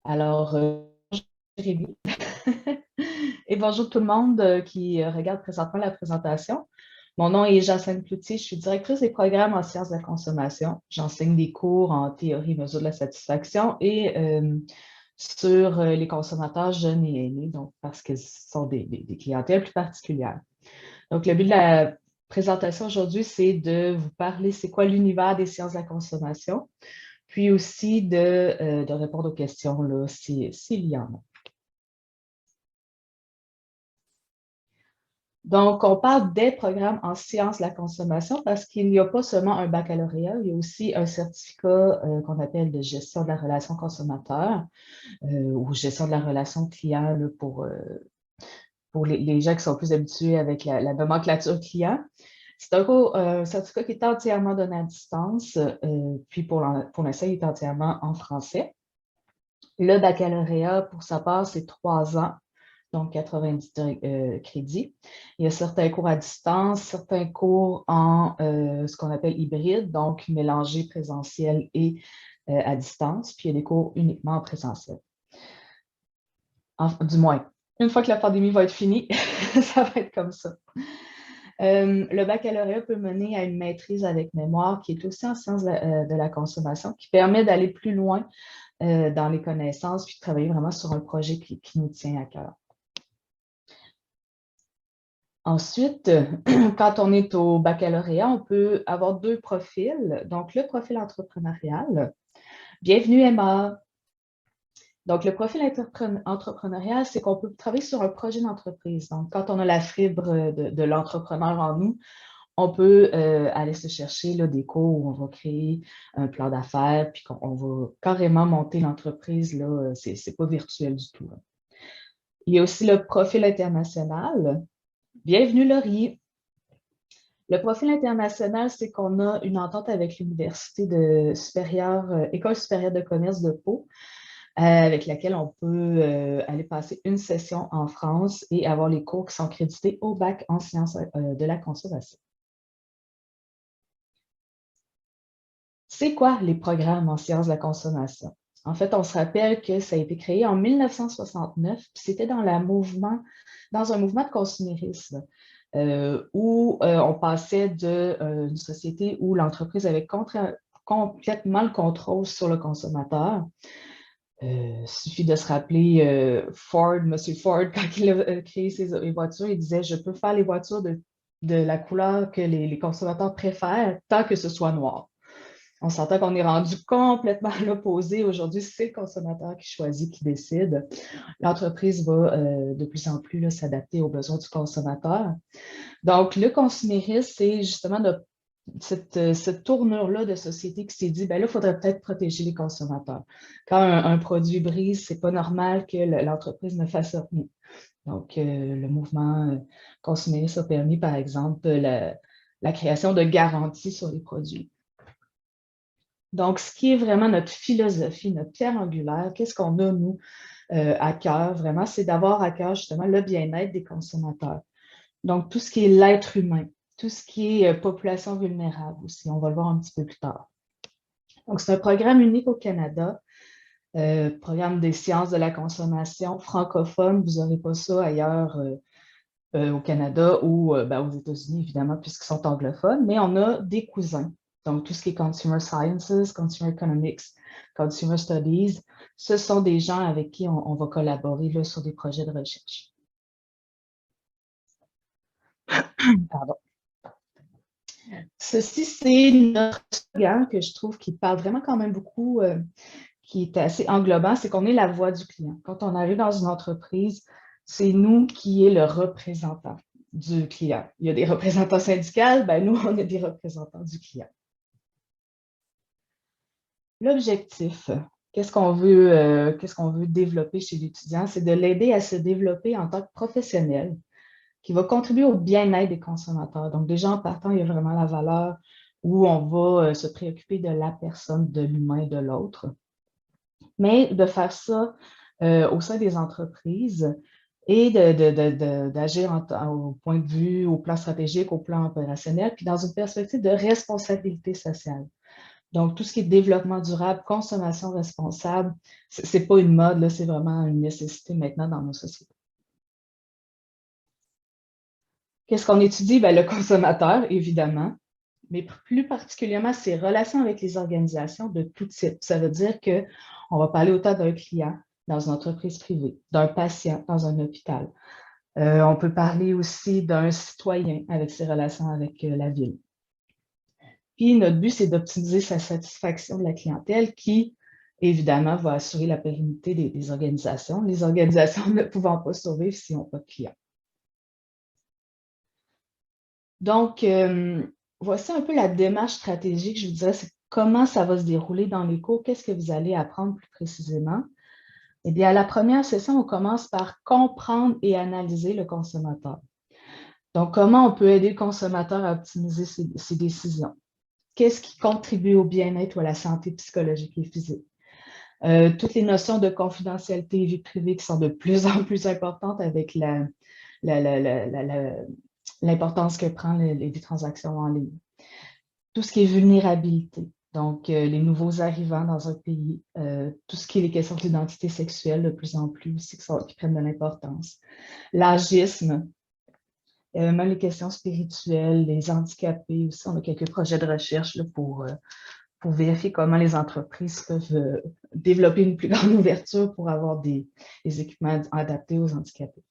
Alors, bonjour Jérémy et bonjour tout le monde qui regarde présentement la présentation. Mon nom est Jacinthe Cloutier, je suis directrice des programmes en sciences de la consommation. J'enseigne des cours en théorie mesure de la satisfaction et sur les consommateurs jeunes et aînés, donc parce que ce sont des clientèles plus particulières. Donc, le but de la présentation aujourd'hui, c'est de vous parler c'est quoi l'univers des sciences de la consommation, puis aussi de répondre aux questions là, s'il y en a. Donc, on parle des programmes en sciences de la consommation parce qu'il n'y a pas seulement un baccalauréat, il y a aussi un certificat qu'on appelle de gestion de la relation consommateur ou gestion de la relation client là, pour les gens qui sont plus habitués avec la nomenclature client. C'est un certificat qui est entièrement donné à distance, puis pour l'instant, il est entièrement en français. Le baccalauréat, pour sa part, c'est 3 ans, donc 90 crédits. Il y a certains cours à distance, certains cours en ce qu'on appelle hybride, donc mélangé présentiel et à distance, puis il y a des cours uniquement en présentiel. Du moins, une fois que la pandémie va être finie, ça va être comme ça. Le baccalauréat peut mener à une maîtrise avec mémoire qui est aussi en sciences de la consommation, qui permet d'aller plus loin dans les connaissances, puis de travailler vraiment sur un projet qui nous tient à cœur. Ensuite, quand on est au baccalauréat, on peut avoir deux profils. Donc, le profil entrepreneurial. Bienvenue, Emma. Donc, le profil entrepreneurial, c'est qu'on peut travailler sur un projet d'entreprise. Donc, quand on a la fibre de l'entrepreneur en nous, on peut aller se chercher là, des cours où on va créer un plan d'affaires, puis qu'on va carrément monter l'entreprise. Là, c'est pas virtuel du tout. Là. Il y a aussi le profil international. Bienvenue, Laurie. Le profil international, c'est qu'on a une entente avec l'Université supérieure, École supérieure de commerce de Pau, avec laquelle on peut aller passer une session en France et avoir les cours qui sont crédités au bac en sciences de la consommation. C'est quoi les programmes en sciences de la consommation? En fait, on se rappelle que ça a été créé en 1969, puis c'était dans un mouvement de consumérisme où on passait d'une société où l'entreprise avait complètement le contrôle sur le consommateur. Il suffit de se rappeler Ford, M. Ford, quand il a créé les voitures, il disait, je peux faire les voitures de la couleur que les consommateurs préfèrent tant que ce soit noir. On s'entend qu'on est rendu complètement à l'opposé. Aujourd'hui, c'est le consommateur qui choisit, qui décide. L'entreprise va de plus en plus s'adapter aux besoins du consommateur. Donc, le consumérisme, c'est justement cette tournure-là de société qui s'est dit, ben là, il faudrait peut-être protéger les consommateurs. Quand un produit brise, c'est pas normal que l'entreprise ne fasse rien. Donc, le mouvement consumériste a permis, par exemple, la création de garanties sur les produits. Donc, ce qui est vraiment notre philosophie, notre pierre angulaire, qu'est-ce qu'on a, nous, à cœur, vraiment, c'est d'avoir à cœur justement le bien-être des consommateurs. Donc, tout ce qui est l'être humain, tout ce qui est population vulnérable aussi, on va le voir un petit peu plus tard. Donc, c'est un programme unique au Canada, programme des sciences de la consommation francophone. Vous n'aurez pas ça ailleurs au Canada ou ben, aux États-Unis, évidemment, puisqu'ils sont anglophones, mais on a des cousins. Donc, tout ce qui est Consumer Sciences, Consumer Economics, Consumer Studies, ce sont des gens avec qui on va collaborer là, sur des projets de recherche. Pardon. Ceci, c'est notre slogan que je trouve qui parle vraiment quand même beaucoup, qui est assez englobant, c'est qu'on est la voix du client. Quand on arrive dans une entreprise, c'est nous qui est le représentant du client. Il y a des représentants syndicaux, ben nous, on est des représentants du client. L'objectif, qu'est-ce qu'on veut développer chez l'étudiant, c'est de l'aider à se développer en tant que professionnel qui va contribuer au bien-être des consommateurs. Donc, déjà en partant, il y a vraiment la valeur où on va se préoccuper de la personne, de l'humain, de l'autre. Mais de faire ça au sein des entreprises et d'agir au point de vue, au plan stratégique, au plan opérationnel, puis dans une perspective de responsabilité sociale. Donc, tout ce qui est développement durable, consommation responsable, ce n'est pas une mode, c'est vraiment une nécessité maintenant dans nos sociétés. Qu'est-ce qu'on étudie? Ben, le consommateur, évidemment, mais plus particulièrement ses relations avec les organisations de tout type. Ça veut dire qu'on va parler autant d'un client dans une entreprise privée, d'un patient dans un hôpital. On peut parler aussi d'un citoyen avec ses relations avec la ville. Puis notre but, c'est d'optimiser sa satisfaction de la clientèle qui, évidemment, va assurer la pérennité des organisations, les organisations ne pouvant pas survivre s'ils n'ont pas de clients. Donc, voici un peu la démarche stratégique, je vous dirais, c'est comment ça va se dérouler dans les cours, qu'est-ce que vous allez apprendre plus précisément. Eh bien, à la première session, on commence par comprendre et analyser le consommateur. Donc, comment on peut aider le consommateur à optimiser ses décisions? Qu'est-ce qui contribue au bien-être ou à la santé psychologique et physique? Toutes les notions de confidentialité et vie privée qui sont de plus en plus importantes avec l'importance que prennent les transactions en ligne. Tout ce qui est vulnérabilité, donc les nouveaux arrivants dans un pays, tout ce qui est les questions d'identité sexuelle de plus en plus aussi qui prennent de l'importance. L'agisme, même les questions spirituelles, les handicapés aussi, on a quelques projets de recherche là, pour vérifier comment les entreprises peuvent développer une plus grande ouverture pour avoir des équipements adaptés aux handicapés.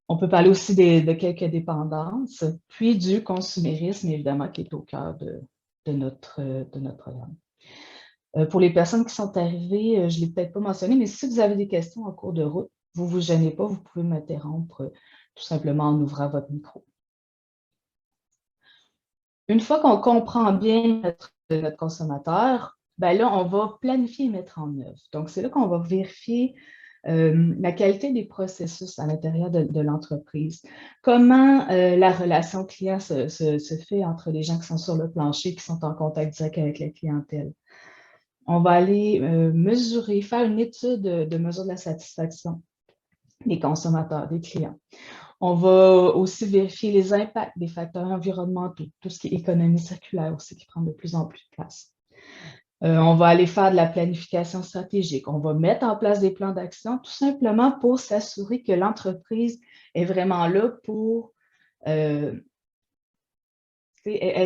On peut parler aussi de quelques dépendances, puis du consumérisme, évidemment, qui est au cœur de notre programme. Pour les personnes qui sont arrivées, je ne l'ai peut-être pas mentionné, mais si vous avez des questions en cours de route, vous ne vous gênez pas, vous pouvez m'interrompre tout simplement en ouvrant votre micro. Une fois qu'on comprend bien notre consommateur, ben là, on va planifier et mettre en œuvre. Donc, c'est là qu'on va vérifier la qualité des processus à l'intérieur de l'entreprise. Comment la relation client se fait entre les gens qui sont sur le plancher, qui sont en contact direct avec la clientèle. On va aller mesurer, faire une étude de mesure de la satisfaction des consommateurs, des clients. On va aussi vérifier les impacts des facteurs environnementaux, tout ce qui est économie circulaire aussi qui prend de plus en plus de place. On va aller faire de la planification stratégique. On va mettre en place des plans d'action tout simplement pour s'assurer que l'entreprise est vraiment là pour est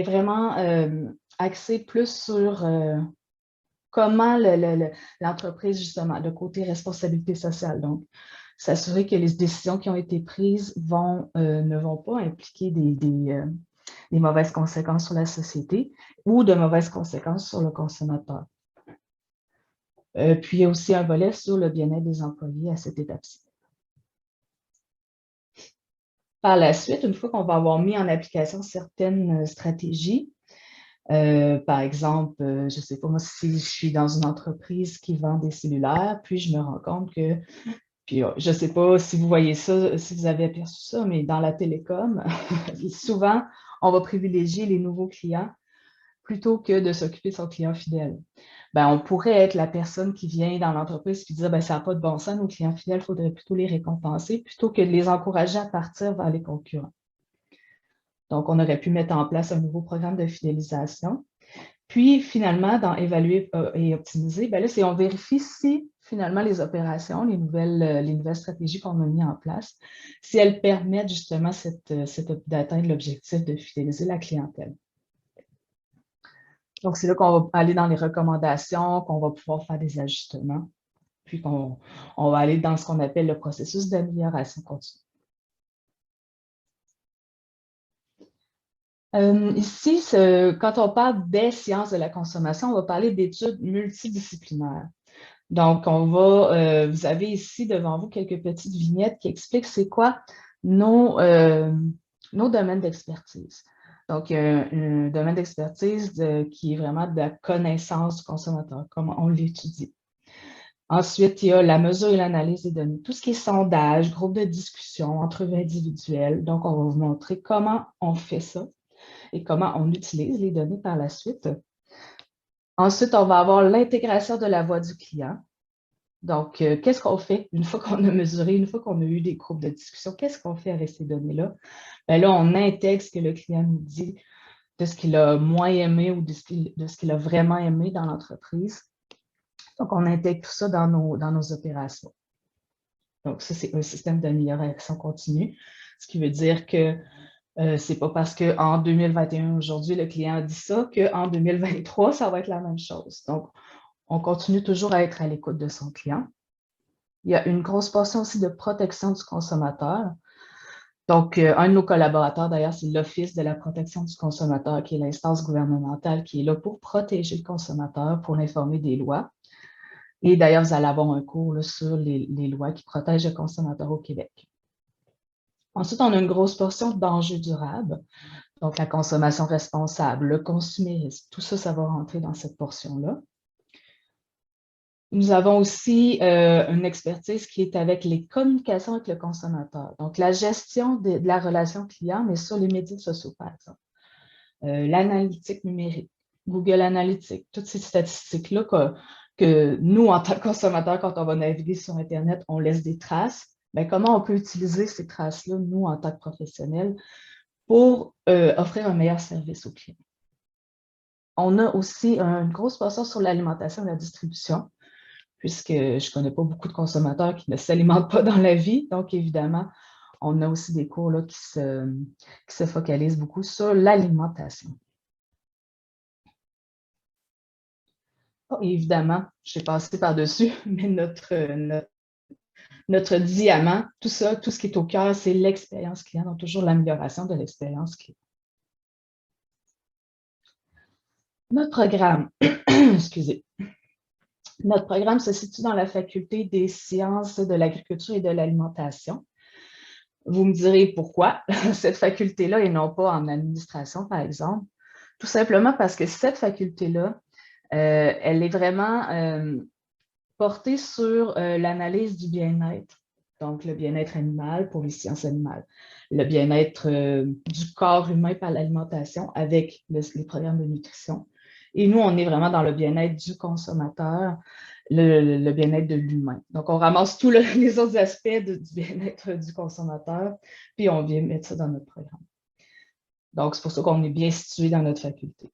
vraiment axée plus sur comment l'entreprise, justement, le côté responsabilité sociale. Donc, s'assurer que les décisions qui ont été prises ne vont pas impliquer des mauvaises conséquences sur la société ou de mauvaises conséquences sur le consommateur. Puis, il y a aussi un volet sur le bien-être des employés à cette étape-ci. Par la suite, une fois qu'on va avoir mis en application certaines stratégies, par exemple, je ne sais pas, moi, si je suis dans une entreprise qui vend des cellulaires, puis je me rends compte que, puis je ne sais pas si vous voyez ça, si vous avez aperçu ça, mais dans la télécom, souvent, on va privilégier les nouveaux clients plutôt que de s'occuper de son client fidèle. Ben, on pourrait être la personne qui vient dans l'entreprise et dire ben, ça n'a pas de bon sens, nos clients fidèles, il faudrait plutôt les récompenser plutôt que de les encourager à partir vers les concurrents. Donc, on aurait pu mettre en place un nouveau programme de fidélisation. Puis, finalement, dans évaluer et optimiser, ben là, c'est on vérifie si, finalement, les opérations, les nouvelles stratégies qu'on a mises en place, si elles permettent justement d'atteindre l'objectif de fidéliser la clientèle. Donc, c'est là qu'on va aller dans les recommandations, qu'on va pouvoir faire des ajustements, puis qu'on va aller dans ce qu'on appelle le processus d'amélioration continue. Ici, quand on parle des sciences de la consommation, on va parler d'études multidisciplinaires. Donc, vous avez ici devant vous quelques petites vignettes qui expliquent c'est quoi nos domaines d'expertise. Donc, un domaine d'expertise qui est vraiment de la connaissance du consommateur, comment on l'étudie. Ensuite, il y a la mesure et l'analyse des données. Tout ce qui est sondage, groupe de discussion, entrevue individuelle. Donc, on va vous montrer comment on fait ça et comment on utilise les données par la suite. Ensuite, on va avoir l'intégration de la voix du client. Donc, qu'est-ce qu'on fait une fois qu'on a mesuré, une fois qu'on a eu des groupes de discussion, qu'est-ce qu'on fait avec ces données-là? Bien là, on intègre ce que le client nous dit de ce qu'il a moins aimé ou de ce qu'il a vraiment aimé dans l'entreprise. Donc, on intègre tout ça dans nos opérations. Donc, ça, c'est un système d'amélioration continue, ce qui veut dire que ce n'est pas parce qu'en 2021, aujourd'hui, le client a dit ça, qu'en 2023, ça va être la même chose. Donc, on continue toujours à être à l'écoute de son client. Il y a une grosse portion aussi de protection du consommateur. Donc, un de nos collaborateurs, d'ailleurs, c'est l'Office de la protection du consommateur, qui est l'instance gouvernementale qui est là pour protéger le consommateur, pour l'informer des lois. Et d'ailleurs, vous allez avoir un cours là, sur les lois qui protègent le consommateur au Québec. Ensuite, on a une grosse portion d'enjeux durables, donc la consommation responsable, le consumérisme, tout ça, ça va rentrer dans cette portion-là. Nous avons aussi une expertise qui est avec les communications avec le consommateur. Donc, la gestion de la relation client, mais sur les médias sociaux, par exemple. L'analytique numérique, Google Analytics, toutes ces statistiques-là que nous, en tant que consommateurs, quand on va naviguer sur Internet, on laisse des traces. Bien, comment on peut utiliser ces traces-là, nous, en tant que professionnels, pour offrir un meilleur service aux clients? On a aussi une grosse portion sur l'alimentation et la distribution, puisque je ne connais pas beaucoup de consommateurs qui ne s'alimentent pas dans la vie. Donc, évidemment, on a aussi des cours là, qui se focalisent beaucoup sur l'alimentation. Oh, évidemment, j'ai passé par-dessus, mais notre diamant, tout ça, tout ce qui est au cœur, c'est l'expérience client, donc toujours l'amélioration de l'expérience client. Notre programme, excusez, notre programme se situe dans la faculté des sciences de l'agriculture et de l'alimentation. Vous me direz pourquoi cette faculté-là et non pas en administration, par exemple. Tout simplement parce que cette faculté-là, elle est vraiment portée sur l'analyse du bien-être. Donc, le bien-être animal pour les sciences animales, le bien-être du corps humain par l'alimentation avec les programmes de nutrition. Et nous, on est vraiment dans le bien-être du consommateur, le bien-être de l'humain. Donc, on ramasse tous les autres aspects du bien-être du consommateur, puis on vient mettre ça dans notre programme. Donc, c'est pour ça qu'on est bien situé dans notre faculté.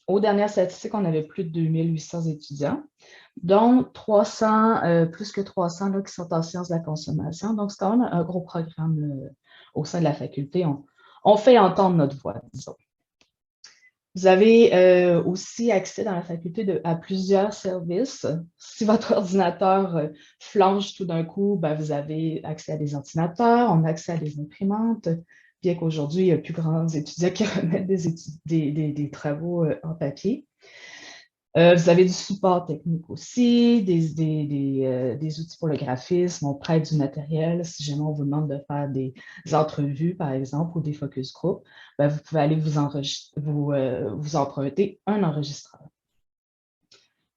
Aux dernières statistiques, on avait plus de 2800 étudiants, dont plus que 300 là, qui sont en sciences de la consommation. Donc, c'est quand même un gros programme au sein de la faculté. On fait entendre notre voix, disons. Vous avez aussi accès dans la faculté à plusieurs services. Si votre ordinateur flanche tout d'un coup, ben, vous avez accès à des ordinateurs, on a accès à des imprimantes, bien qu'aujourd'hui, il y a plus grands étudiants qui remettent des travaux en papier. Vous avez du support technique aussi, des outils pour le graphisme, on prête du matériel. Si jamais on vous demande de faire des entrevues, par exemple, ou des focus group, ben, vous pouvez aller vous emprunter un enregistreur.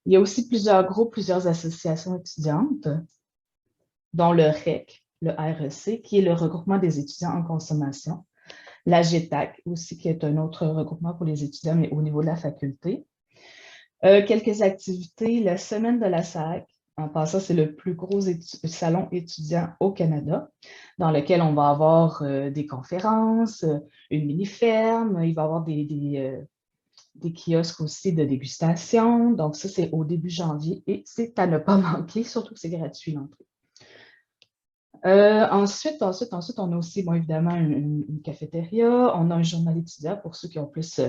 Il y a aussi plusieurs groupes, plusieurs associations étudiantes, dont le REC, le REC, qui est le regroupement des étudiants en consommation, la GETAC aussi, qui est un autre regroupement pour les étudiants, mais au niveau de la faculté. Quelques activités, la semaine de la SAC, en passant, c'est le plus gros salon étudiant au Canada, dans lequel on va avoir des conférences, une mini-ferme, il va y avoir des kiosques aussi de dégustation. Donc, ça, c'est au début janvier et c'est à ne pas manquer, surtout que c'est gratuit l'entrée. Ensuite, on a aussi, bon, évidemment, une cafétéria. On a un journal étudiant pour ceux qui ont plus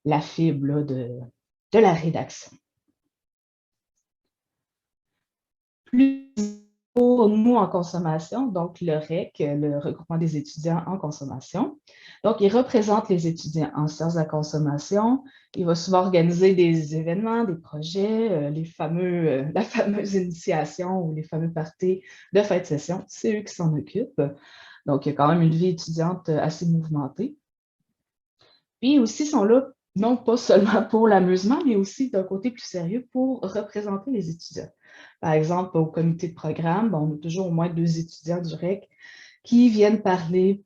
la fibre là, de la rédaction. Plus pour nous en consommation, donc le REC, le regroupement des étudiants en consommation. Donc, il représente les étudiants en sciences de la consommation. Il va souvent organiser des événements, des projets, la fameuse initiation ou les fameux parties de fin de session. C'est eux qui s'en occupent. Donc, il y a quand même une vie étudiante assez mouvementée. Puis aussi, ils sont là non pas seulement pour l'amusement, mais aussi d'un côté plus sérieux pour représenter les étudiants. Par exemple, au comité de programme, on a toujours au moins 2 étudiants du REC qui viennent parler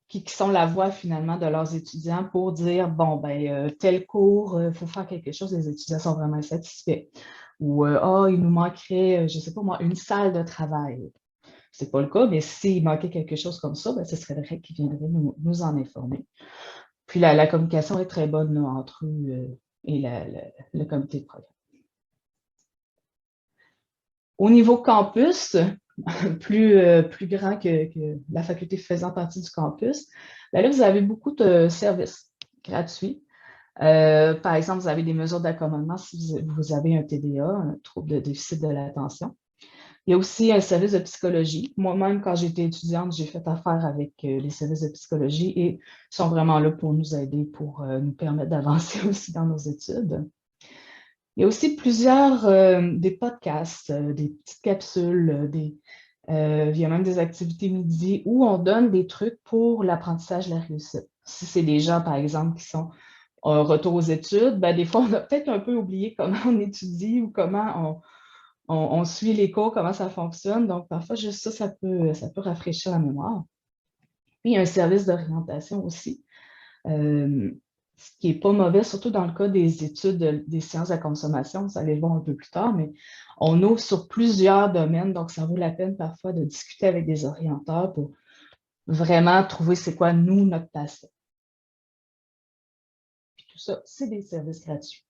qui sont la voix finalement de leurs étudiants pour dire, bon, ben tel cours, il faut faire quelque chose, les étudiants sont vraiment satisfaits. Ou, il nous manquerait, je ne sais pas moi, une salle de travail. Ce n'est pas le cas, mais s'il manquait quelque chose comme ça, ben, ce serait le REC qui viendrait nous en informer. Puis la communication est très bonne là, entre eux et le comité de programme. Au niveau campus, plus grand que la faculté faisant partie du campus, ben là, vous avez beaucoup de services gratuits. Par exemple, vous avez des mesures d'accommodement si vous avez un TDA, un trouble de déficit de l'attention. Il y a aussi un service de psychologie. Moi-même, quand j'étais étudiante, j'ai fait affaire avec les services de psychologie et ils sont vraiment là pour nous aider, pour nous permettre d'avancer aussi dans nos études. Il y a aussi plusieurs des podcasts, des petites capsules, il y a même des activités midi où on donne des trucs pour l'apprentissage de la réussite. Si c'est des gens, par exemple, qui sont retour aux études, ben, des fois, on a peut-être un peu oublié comment on étudie ou comment on suit les cours, comment ça fonctionne. Donc, parfois, juste ça, ça peut rafraîchir la mémoire. Puis, il y a un service d'orientation aussi, ce qui n'est pas mauvais, surtout dans le cas des études des sciences de la consommation. Vous allez le voir un peu plus tard, mais on ouvre sur plusieurs domaines, donc ça vaut la peine parfois de discuter avec des orienteurs pour vraiment trouver c'est quoi, nous, notre passion. Puis tout ça, c'est des services gratuits.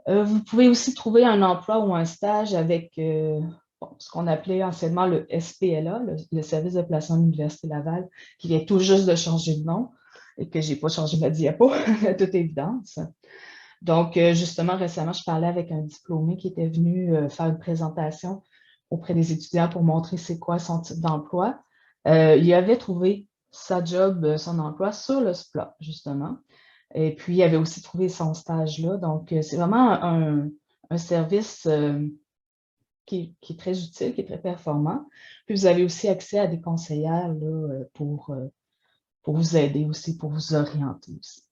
Vous pouvez aussi trouver un emploi ou un stage avec ce qu'on appelait anciennement le SPLA, le service de placement de l'Université Laval, qui vient tout juste de changer de nom et que je n'ai pas changé ma diapo, à toute évidence. Donc, justement, récemment, je parlais avec un diplômé qui était venu faire une présentation auprès des étudiants pour montrer c'est quoi son type d'emploi. Il avait trouvé sa job, son emploi sur le SPLA, justement. Et puis, il avait aussi trouvé son stage là. Donc, c'est vraiment un service qui est très utile, qui est très performant. Puis, vous avez aussi accès à des conseillères là, pour vous aider aussi, pour vous orienter aussi.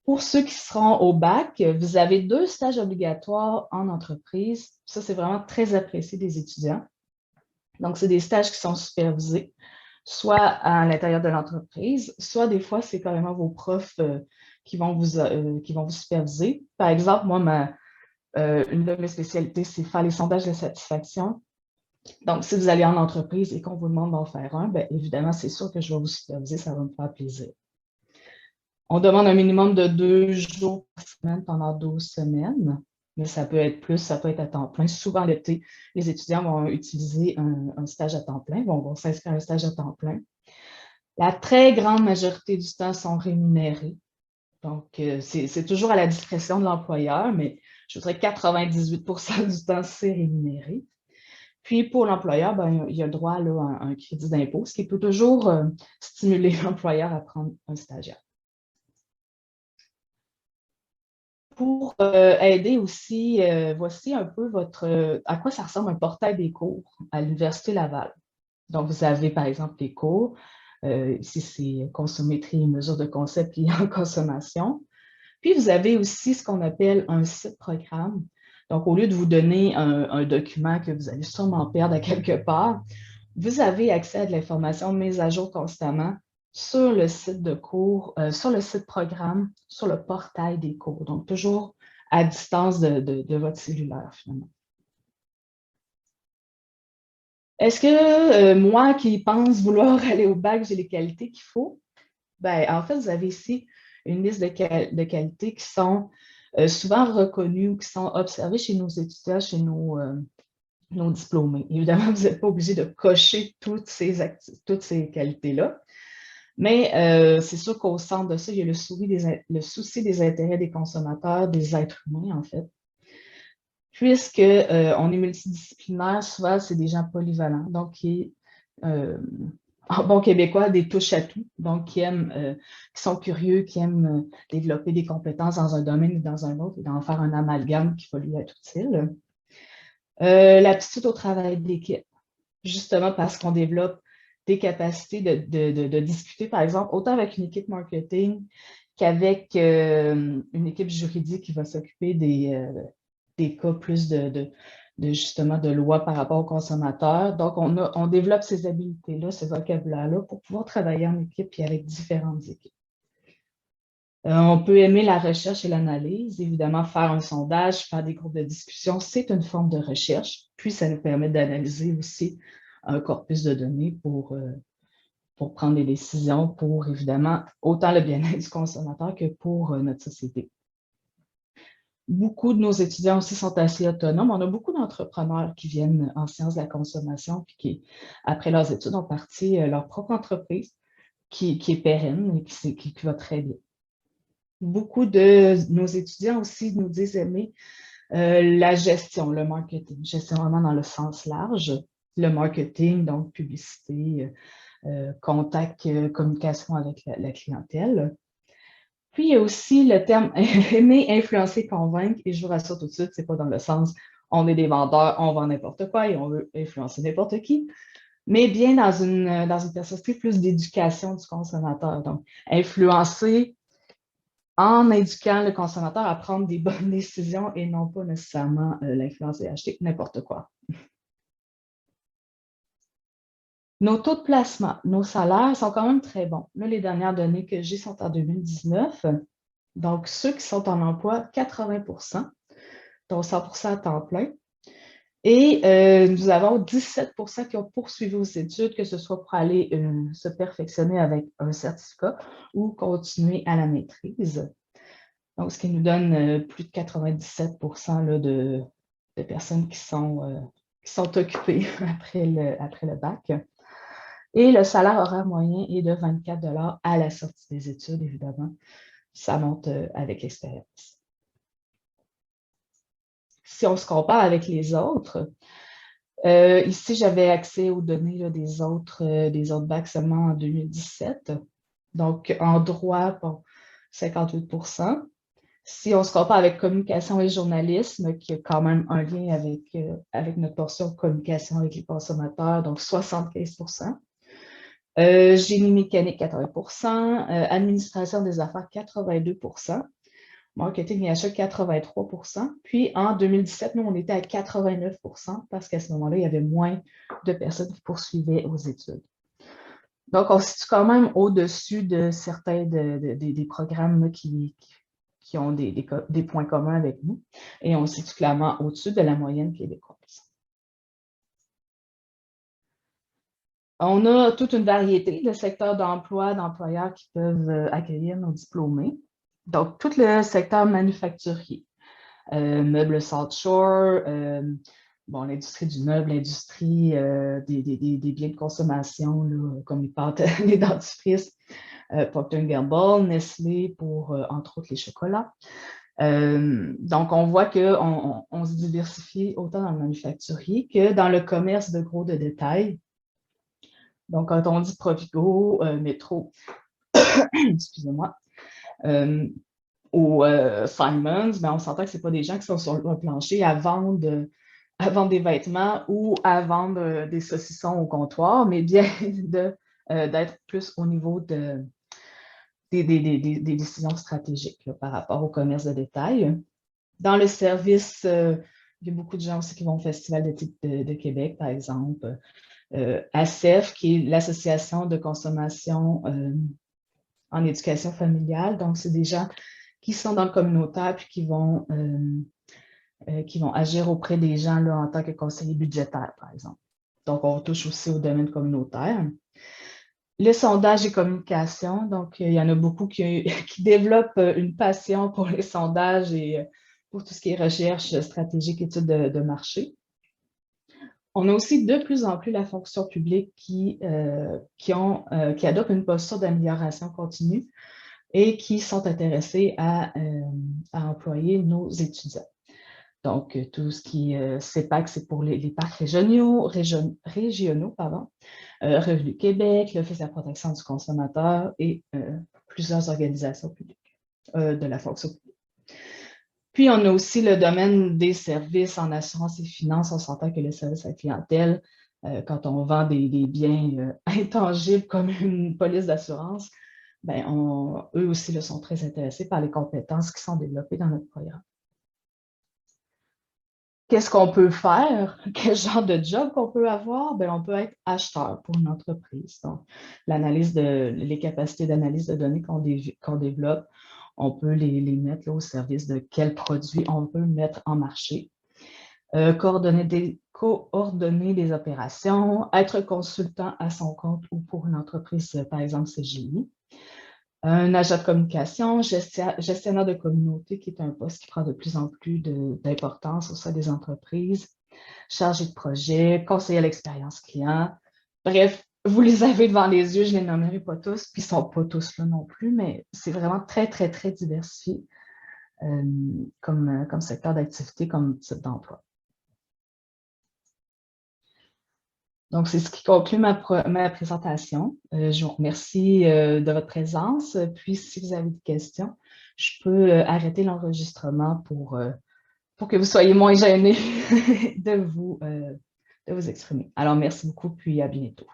Pour ceux qui seront au bac, vous avez 2 stages obligatoires en entreprise. Ça, c'est vraiment très apprécié des étudiants. Donc, c'est des stages qui sont supervisés, soit à l'intérieur de l'entreprise, soit des fois, c'est carrément vos profs qui vont vous superviser. Par exemple, moi, une de mes spécialités, c'est faire les sondages de satisfaction. Donc, si vous allez en entreprise et qu'on vous demande d'en faire un, bien évidemment, c'est sûr que je vais vous superviser, ça va me faire plaisir. On demande un minimum de 2 jours par semaine pendant 12 semaines, mais ça peut être plus, ça peut être à temps plein. Souvent, l'été, les étudiants vont utiliser un stage à temps plein, vont s'inscrire à un stage à temps plein. La très grande majorité du temps sont rémunérés. Donc, c'est toujours à la discrétion de l'employeur, mais je dirais 98 du temps, c'est rémunéré. Puis, pour l'employeur, ben, il y a le droit là, à un crédit d'impôt, ce qui peut toujours stimuler l'employeur à prendre un stagiaire. Pour aider aussi, voici un peu à quoi ça ressemble un portail des cours à l'Université Laval. Donc, vous avez par exemple les cours, ici c'est consommétrie, mesure de concept et en consommation. Puis, vous avez aussi ce qu'on appelle un site programme. Donc, au lieu de vous donner un document que vous allez sûrement perdre à quelque part, vous avez accès à de l'information mise à jour constamment sur le site de cours, sur le site programme, sur le portail des cours. Donc, toujours à distance de votre cellulaire, finalement. Est-ce que moi qui pense vouloir aller au bac, j'ai les qualités qu'il faut? Ben, en fait, vous avez ici une liste de qualités qui sont souvent reconnues ou qui sont observées chez nos étudiants, chez nos diplômés. Évidemment, vous n'êtes pas obligé de cocher toutes ces qualités-là. Mais c'est sûr qu'au centre de ça, il y a le souci des intérêts des consommateurs, des êtres humains, en fait. Puisque on est multidisciplinaire, souvent, c'est des gens polyvalents, donc qui, en bon québécois, des touche-à-tout, donc qui sont curieux, qui aiment développer des compétences dans un domaine ou dans un autre et d'en faire un amalgame qui va lui être utile. L'aptitude au travail d'équipe, justement parce qu'on développe des capacités de discuter, par exemple, autant avec une équipe marketing qu'avec une équipe juridique qui va s'occuper des cas plus justement de loi par rapport aux consommateurs. Donc, on développe ces habiletés-là, ce vocabulaire-là pour pouvoir travailler en équipe et avec différentes équipes. On peut aimer la recherche et l'analyse. Évidemment, faire un sondage, faire des groupes de discussion, c'est une forme de recherche. Puis, ça nous permet d'analyser aussi un corpus de données pour pour prendre des décisions pour, évidemment, autant le bien-être du consommateur que pour notre société. Beaucoup de nos étudiants aussi sont assez autonomes. On a beaucoup d'entrepreneurs qui viennent en sciences de la consommation puis qui, après leurs études, ont parti leur propre entreprise qui est pérenne et qui va très bien. Beaucoup de nos étudiants aussi nous disent aimer la gestion, le marketing, gestion vraiment dans le sens large, le marketing, donc publicité, contact, communication avec la clientèle. Puis, il y a aussi le terme aimer, influencer, convaincre, et je vous rassure tout de suite, ce n'est pas dans le sens on est des vendeurs, on vend n'importe quoi et on veut influencer n'importe qui, mais bien dans une perspective plus d'éducation du consommateur. Donc, influencer en éduquant le consommateur à prendre des bonnes décisions et non pas nécessairement l'influencer à acheter n'importe quoi. Nos taux de placement, nos salaires sont quand même très bons. Là, les dernières données que j'ai sont en 2019. Donc, ceux qui sont en emploi, 80 dont 100 à temps plein. Et nous avons 17 qui ont poursuivi aux études, que ce soit pour aller se perfectionner avec un certificat ou continuer à la maîtrise. Donc, ce qui nous donne plus de 97 là, de personnes qui sont occupées après le bac. Et le salaire horaire moyen est de 24 $ à la sortie des études, évidemment. Ça monte avec l'expérience. Si on se compare avec les autres, ici, j'avais accès aux données là, des autres bacs seulement en 2017. Donc, en droit, bon, 58 %. Si on se compare avec communication et journalisme, qui a quand même un lien avec notre portion communication avec les consommateurs, donc 75 %. Génie mécanique, 80 %. Administration des affaires, 82 %. Marketing et achat, 83 %. Puis en 2017, nous, on était à 89 % parce qu'à ce moment-là, il y avait moins de personnes qui poursuivaient aux études. Donc, on se situe quand même au-dessus de certains des programmes là, qui ont des points communs avec nous. Et on se situe clairement au-dessus de la moyenne québécoise. On a toute une variété de secteurs d'emploi, d'employeurs qui peuvent accueillir nos diplômés. Donc, tout le secteur manufacturier, meubles South Shore, l'industrie du meuble, l'industrie des biens de consommation, là, comme les pâtes, les dentifrices, Procter & Gamble, Nestlé pour, entre autres, les chocolats. Donc, on voit qu'on se diversifie autant dans le manufacturier que dans le commerce de gros de détail. Donc, quand on dit Provigo, Métro, excusez-moi, ou Simons, ben, on s'entend que ce n'est pas des gens qui sont sur le plancher à vendre des vêtements ou à vendre des saucissons au comptoir, mais bien d'être plus au niveau des décisions stratégiques là, par rapport au commerce de détail. Dans le service, il y a beaucoup de gens aussi qui vont au Festival d'été de Québec, par exemple. ACEF, qui est l'Association de consommation en éducation familiale. Donc, c'est des gens qui sont dans le communautaire puis qui vont agir auprès des gens là, en tant que conseiller budgétaire, par exemple. Donc, on touche aussi au domaine communautaire. Le sondage et communication, donc il y en a beaucoup qui développent une passion pour les sondages et pour tout ce qui est recherche stratégique, études de marché. On a aussi de plus en plus la fonction publique qui adopte une posture d'amélioration continue et qui sont intéressés à employer nos étudiants. Donc, tout ce qui est CEPAC, c'est pour les parcs régionaux, Revenu Québec, l'Office de la protection du consommateur et plusieurs organisations publiques de la fonction publique. Puis, on a aussi le domaine des services en assurance et finances. On s'entend que les services à la clientèle, quand on vend des biens intangibles comme une police d'assurance, ben, eux aussi là, sont très intéressés par les compétences qui sont développées dans notre programme. Qu'est-ce qu'on peut faire? Quel genre de job qu'on peut avoir? Ben, on peut être acheteur pour une entreprise. Donc, les capacités d'analyse de données qu'on développe, on peut les mettre là, au service de quels produits on peut mettre en marché. coordonner des opérations, être consultant à son compte ou pour une entreprise, par exemple CGI. Un agent de communication, gestionnaire de communauté, qui est un poste qui prend de plus en plus d'importance au sein des entreprises, chargé de projet, conseiller à l'expérience client. Bref, vous les avez devant les yeux, je ne les nommerai pas tous, puis ils ne sont pas tous là non plus, mais c'est vraiment très, très, très diversifié comme secteur d'activité, comme type d'emploi. Donc, c'est ce qui conclut ma présentation. Je vous remercie de votre présence. Puis, si vous avez des questions, je peux arrêter l'enregistrement pour que vous soyez moins gênés de vous exprimer. Alors, merci beaucoup, puis à bientôt.